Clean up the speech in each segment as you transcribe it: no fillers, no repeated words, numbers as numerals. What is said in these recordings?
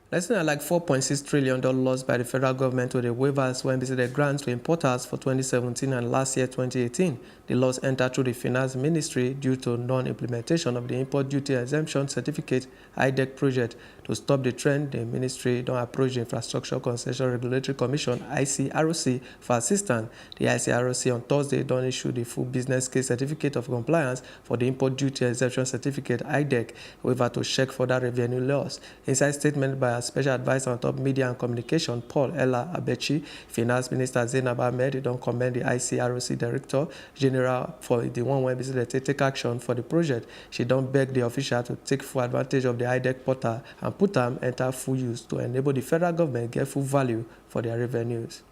Less than like $4.6 trillion lost by the federal government to the waivers when the grants to importers for 2017 and last year 2018. The loss entered through the Finance Ministry due to non-implementation of the Import Duty Exemption Certificate IDEC project. To stop the trend, the ministry don't approach the Infrastructure Concession Regulatory Commission ICRC for assistance. The ICRC on Thursday don't issue the full business case certificate of compliance for the Import Duty Exemption Certificate IDEC waiver to check further revenue loss. Inside statement by a special advisor on top media and communication, Paul Ella Abechi, Finance Minister Zainab Ahmed don't commend the ICRC Director General for the one where they take action for the project. She don't beg the official to take full advantage of the IDEC portal and put them enter full use to enable the federal government get full value for their revenues.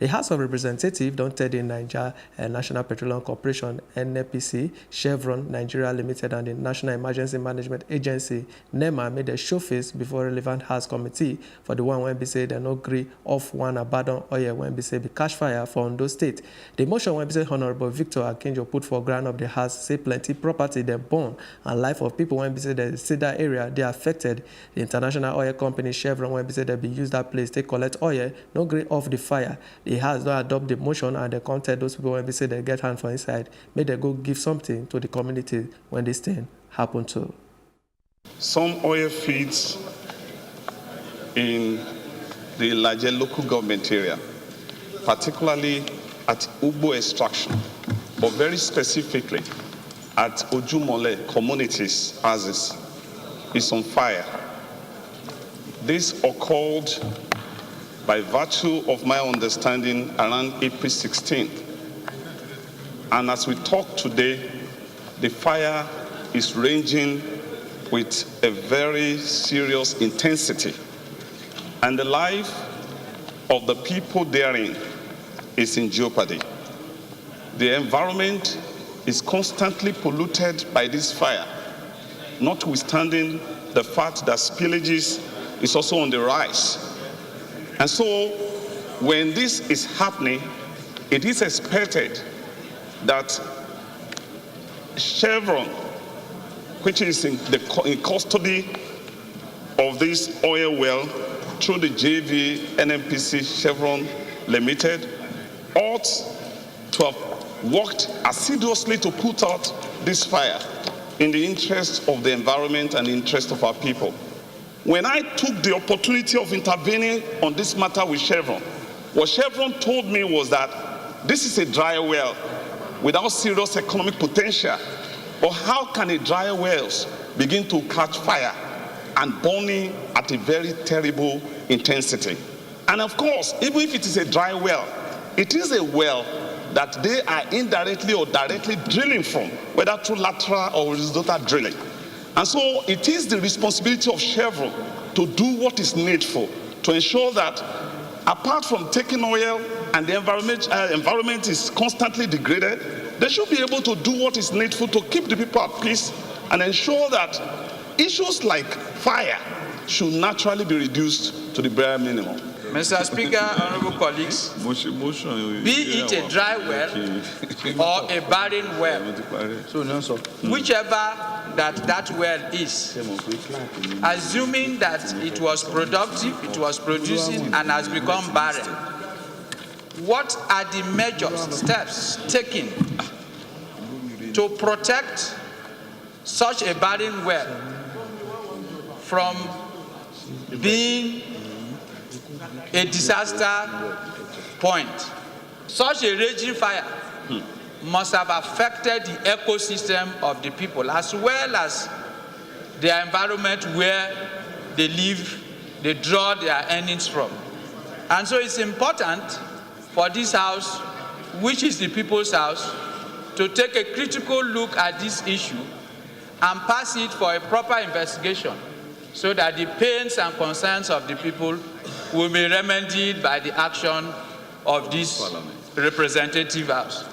The House of Representatives don't tell the Nigeria National Petroleum Corporation, NNPC, Chevron, Nigeria Limited, and the National Emergency Management Agency, NEMA, made a show face before relevant House committee for the one when they say they no agree off one abandoned oil when they say be cash fire for Ondo State. The motion when they say Honorable Victor Akinjo put for ground of the House say plenty property they burn and life of people when they say they see that area they affected. The international oil company Chevron when they say they be use that place to collect oil, no agree off the fire. The House don't adopt the motion and they contact those people when they say they get hand for inside. May they go give something to the community when this thing happen to. Some oil fields in the larger local government area, particularly at Ugbo extraction, but very specifically at Ojumole communities houses, is on fire. This occurred by virtue of my understanding around April 16th. And as we talk today, the fire is raging with a very serious intensity. And the life of the people therein is in jeopardy. The environment is constantly polluted by this fire, notwithstanding the fact that spillages is also on the rise. And so, when this is happening, it is expected that Chevron, which is in custody of this oil well through the JV NNPC Chevron Limited, ought to have worked assiduously to put out this fire in the interest of the environment and the interest of our people. When I took the opportunity of intervening on this matter with Chevron, what Chevron told me was that this is a dry well without serious economic potential. But how can a dry wells begin to catch fire and burning at a very terrible intensity? And of course, even if it is a dry well, it is a well that they are indirectly or directly drilling from, whether through lateral or horizontal drilling. And so it is the responsibility of Chevron to do what is needful to ensure that apart from taking oil and the environment is constantly degraded, they should be able to do what is needful to keep the people at peace and ensure that issues like fire should naturally be reduced to the bare minimum. Mr. Speaker, honorable colleagues, be it a dry well or a barren well, whichever that well is, assuming that it was productive, it was producing and has become barren, what are the measures, steps taken to protect such a barren well from being a disaster point? Such a raging fire must have affected the ecosystem of the people as well as their environment where they live, they draw their earnings from. And so it's important for this House, which is the People's House, to take a critical look at this issue and pass it for a proper investigation so that the pains and concerns of the people will be remedied by the action of this representative House.